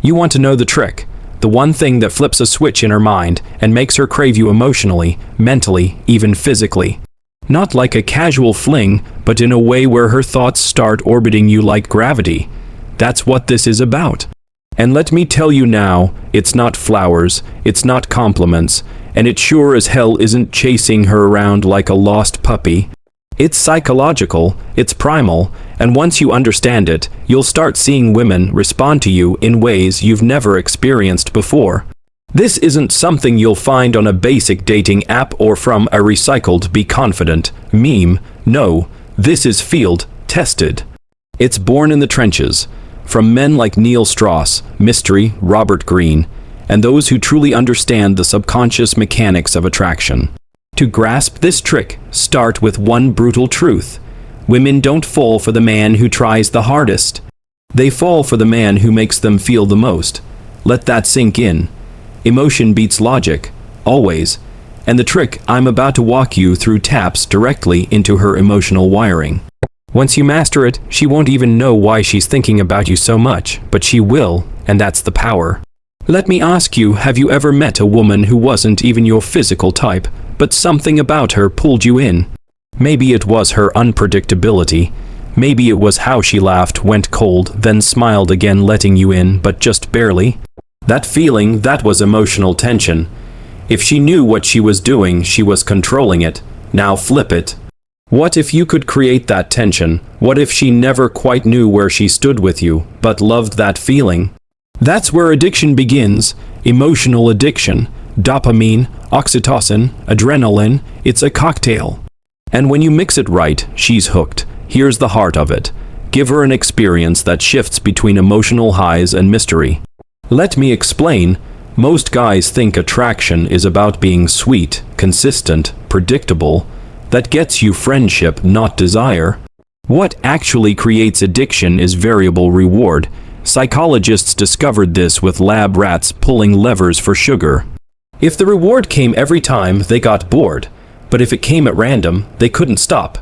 You want to know the trick, the one thing that flips a switch in her mind and makes her crave you emotionally, mentally, even physically. Not like a casual fling, but in a way where her thoughts start orbiting you like gravity. That's what this is about. And let me tell you now, it's not flowers, it's not compliments, and it sure as hell isn't chasing her around like a lost puppy. It's psychological, it's primal, and once you understand it, you'll start seeing women respond to you in ways you've never experienced before. This isn't something you'll find on a basic dating app or from a recycled "Be Confident" meme. No, this is field tested. It's born in the trenches, from men like Neil Strauss, Mystery, Robert Greene, and those who truly understand the subconscious mechanics of attraction. To grasp this trick, start with one brutal truth. Women don't fall for the man who tries the hardest. They fall for the man who makes them feel the most. Let that sink in. Emotion beats logic, always. And the trick I'm about to walk you through taps directly into her emotional wiring. Once you master it, she won't even know why she's thinking about you so much, but she will, and that's the power. Let me ask you, have you ever met a woman who wasn't even your physical type, but something about her pulled you in? Maybe it was her unpredictability. Maybe it was how she laughed, went cold, then smiled again, letting you in, but just barely. That feeling, that was emotional tension. If she knew what she was doing, she was controlling it. Now flip it. What if you could create that tension? What if she never quite knew where she stood with you, but loved that feeling? That's where addiction begins. Emotional addiction. Dopamine, oxytocin, adrenaline, it's a cocktail. And when you mix it right, she's hooked. Here's the heart of it. Give her an experience that shifts between emotional highs and mystery. Let me explain. Most guys think attraction is about being sweet, consistent, predictable. That gets you friendship, not desire. What actually creates addiction is variable reward. Psychologists discovered this with lab rats pulling levers for sugar. If the reward came every time, they got bored. But if it came at random, they couldn't stop.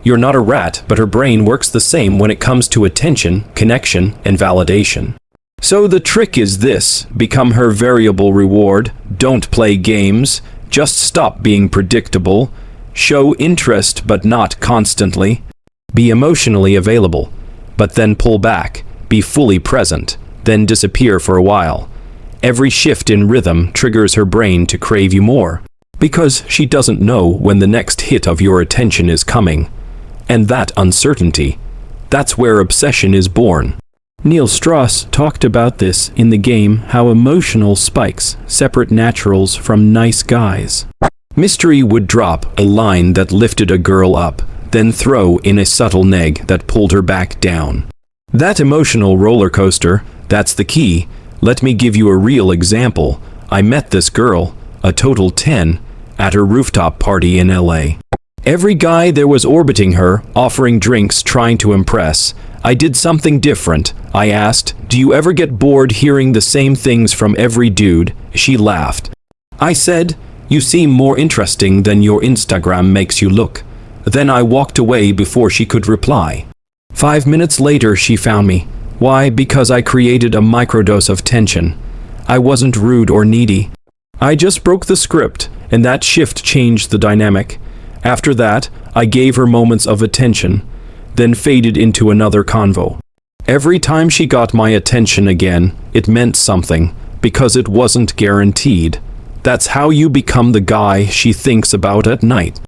You're not a rat, but her brain works the same when it comes to attention, connection, and validation. So the trick is this: become her variable reward. Don't play games. Just stop being predictable. Show interest, but not constantly. Be emotionally available, but then pull back. Be fully present, then disappear for a while. Every shift in rhythm triggers her brain to crave you more, because she doesn't know when the next hit of your attention is coming. And that uncertainty, that's where obsession is born. Neil Strauss talked about this in the game How Emotional Spikes Separate Naturals from Nice Guys. Mystery would drop a line that lifted a girl up, then throw in a subtle neg that pulled her back down. That emotional roller coaster, that's the key. Let me give you a real example. I met this girl, a total 10, at her rooftop party in LA. Every guy there was orbiting her, offering drinks, trying to impress. I did something different. I asked, "Do you ever get bored hearing the same things from every dude?" She laughed. I said, "You seem more interesting than your Instagram makes you look." Then I walked away before she could reply. 5 minutes later, she found me. Why? Because I created a microdose of tension. I wasn't rude or needy. I just broke the script, and that shift changed the dynamic. After that, I gave her moments of attention, then faded into another convo. Every time she got my attention again, it meant something, because it wasn't guaranteed. That's how you become the guy she thinks about at night.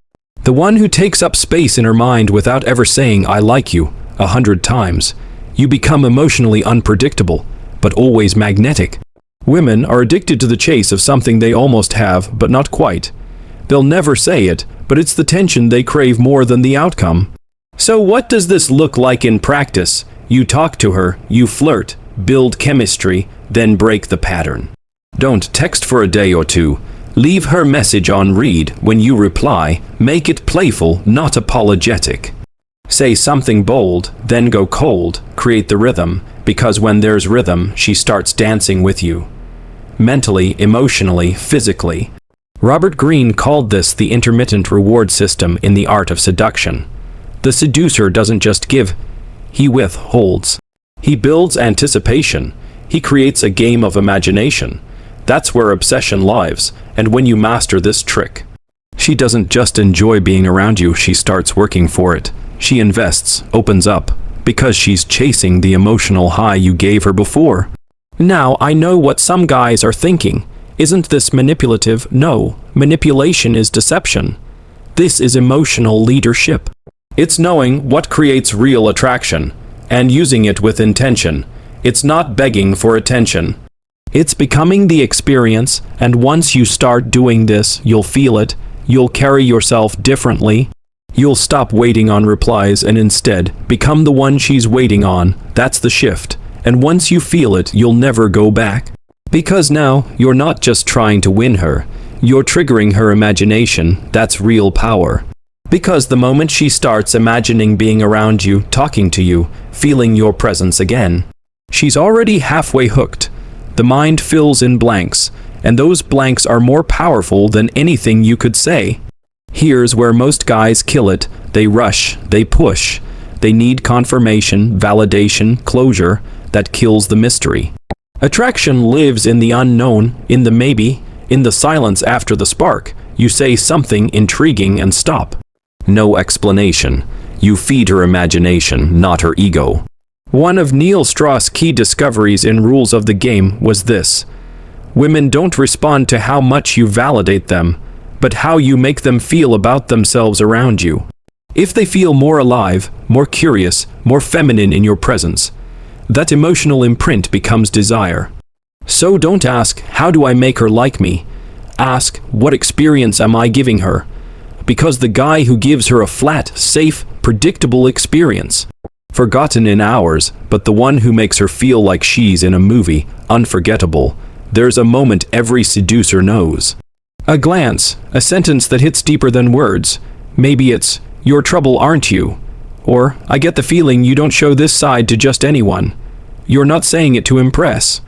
The one who takes up space in her mind without ever saying "I like you" 100 times. You become emotionally unpredictable, but always magnetic. Women are addicted to the chase of something they almost have, but not quite. They'll never say it, but it's the tension they crave more than the outcome. So what does this look like in practice? You talk to her, you flirt, build chemistry, then break the pattern. Don't text for a day or two. Leave her message on read. When you reply, make it playful, not apologetic. Say something bold, then go cold. Create the rhythm, because when there's rhythm, she starts dancing with you. Mentally, emotionally, physically. Robert Greene called this the intermittent reward system in The Art of Seduction. The seducer doesn't just give, he withholds. He builds anticipation. He creates a game of imagination. That's where obsession lives, and when you master this trick, she doesn't just enjoy being around you, she starts working for it. She invests, opens up, because she's chasing the emotional high you gave her before. Now, I know what some guys are thinking. Isn't this manipulative? No, manipulation is deception. This is emotional leadership. It's knowing what creates real attraction, and using it with intention. It's not begging for attention. It's becoming the experience, and once you start doing this, you'll feel it. You'll carry yourself differently. You'll stop waiting on replies and instead become the one she's waiting on. That's the shift. And once you feel it, you'll never go back. Because now, you're not just trying to win her. You're triggering her imagination. That's real power. Because the moment she starts imagining being around you, talking to you, feeling your presence again, she's already halfway hooked. The mind fills in blanks, and those blanks are more powerful than anything you could say. Here's where most guys kill it. They rush, they push. They need confirmation, validation, closure. That kills the mystery. Attraction lives in the unknown, in the maybe, in the silence after the spark. You say something intriguing and stop. No explanation. You feed her imagination, not her ego. One of Neil Strauss' key discoveries in Rules of the Game was this: women don't respond to how much you validate them, but how you make them feel about themselves around you. If they feel more alive, more curious, more feminine in your presence, that emotional imprint becomes desire. So don't ask, how do I make her like me? Ask, what experience am I giving her? Because the guy who gives her a flat, safe, predictable experience, forgotten in hours, but the one who makes her feel like she's in a movie, unforgettable. There's a moment every seducer knows. A glance, a sentence that hits deeper than words. Maybe it's, "You're trouble, aren't you?" Or, "I get the feeling you don't show this side to just anyone." You're not saying it to impress.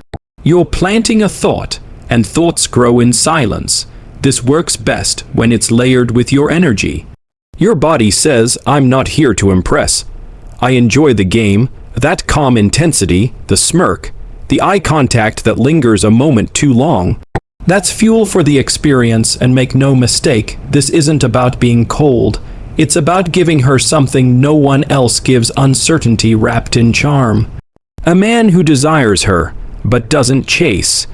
You're planting a thought, and thoughts grow in silence. This works best when it's layered with your energy. Your body says, "I'm not here to impress. I enjoy the game," that calm intensity, the smirk, the eye contact that lingers a moment too long. That's fuel for the experience, and make no mistake, this isn't about being cold. It's about giving her something no one else gives: uncertainty wrapped in charm. A man who desires her, but doesn't chase.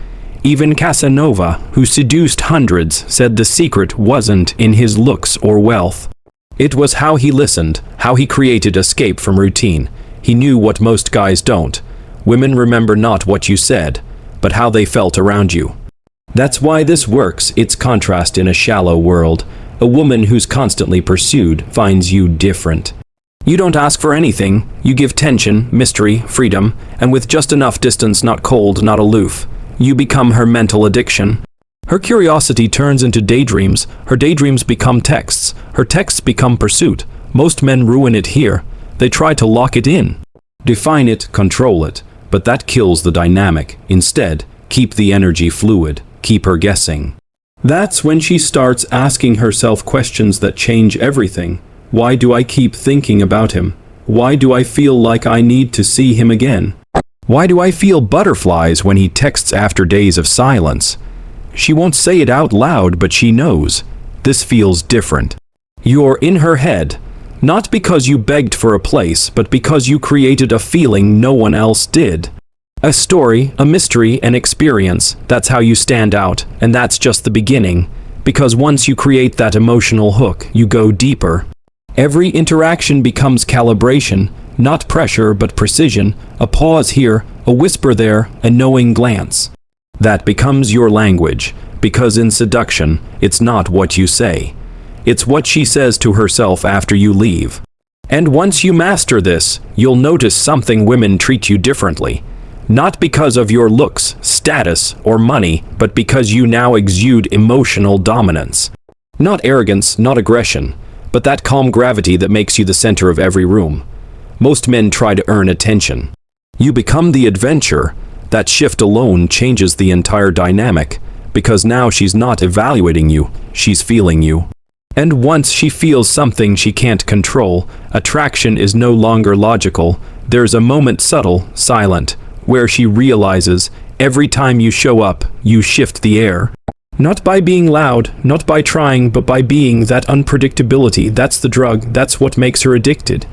Even Casanova, who seduced hundreds, said the secret wasn't in his looks or wealth. It was how he listened, how he created escape from routine. He knew what most guys don't. Women remember not what you said, but how they felt around you. That's why this works. It's contrast in a shallow world. A woman who's constantly pursued finds you different. You don't ask for anything. You give tension, mystery, freedom, and with just enough distance, not cold, not aloof. You become her mental addiction. Her curiosity turns into daydreams. Her daydreams become texts. Her texts become pursuit. Most men ruin it here. They try to lock it in. Define it, control it. But that kills the dynamic. Instead, keep the energy fluid. Keep her guessing. That's when she starts asking herself questions that change everything. Why do I keep thinking about him? Why do I feel like I need to see him again? Why do I feel butterflies when he texts after days of silence? She won't say it out loud, but she knows. This feels different. You're in her head, not because you begged for a place, but because you created a feeling no one else did. A story, a mystery, an experience. That's how you stand out, and that's just the beginning. Because once you create that emotional hook, you go deeper. Every interaction becomes calibration, not pressure but precision, a pause here, a whisper there, a knowing glance. That becomes your language, because in seduction, it's not what you say. It's what she says to herself after you leave. And once you master this, you'll notice something: women treat you differently. Not because of your looks, status, or money, but because you now exude emotional dominance. Not arrogance, not aggression, but that calm gravity that makes you the center of every room. Most men try to earn attention. You become the adventure. That shift alone changes the entire dynamic, because now she's not evaluating you, she's feeling you. And once she feels something she can't control, attraction is no longer logical. There's a moment, subtle, silent, where she realizes every time you show up, you shift the air. Not by being loud, not by trying, but by being that unpredictability. That's the drug, that's what makes her addicted.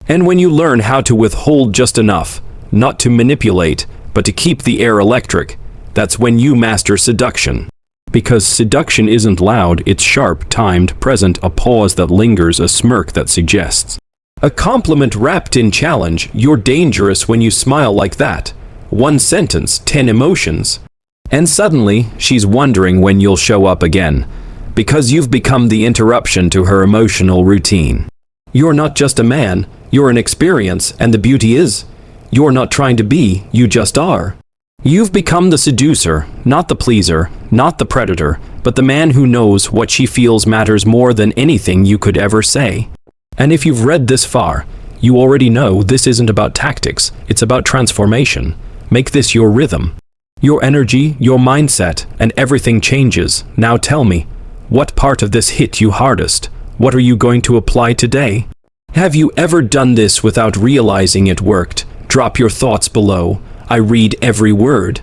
And when you learn how to withhold just enough, not to manipulate, but to keep the air electric, that's when you master seduction. Because seduction isn't loud, it's sharp, timed, present, a pause that lingers, a smirk that suggests. A compliment wrapped in challenge. You're dangerous when you smile like that. One sentence, 10 emotions. And suddenly, she's wondering when you'll show up again, because you've become the interruption to her emotional routine. You're not just a man, you're an experience, and the beauty is, you're not trying to be, you just are. You've become the seducer, not the pleaser, not the predator, but the man who knows what she feels matters more than anything you could ever say. And if you've read this far, you already know this isn't about tactics, it's about transformation. Make this your rhythm. Your energy, your mindset, and everything changes. Now tell me, what part of this hit you hardest? What are you going to apply today? Have you ever done this without realizing it worked? Drop your thoughts below. I read every word.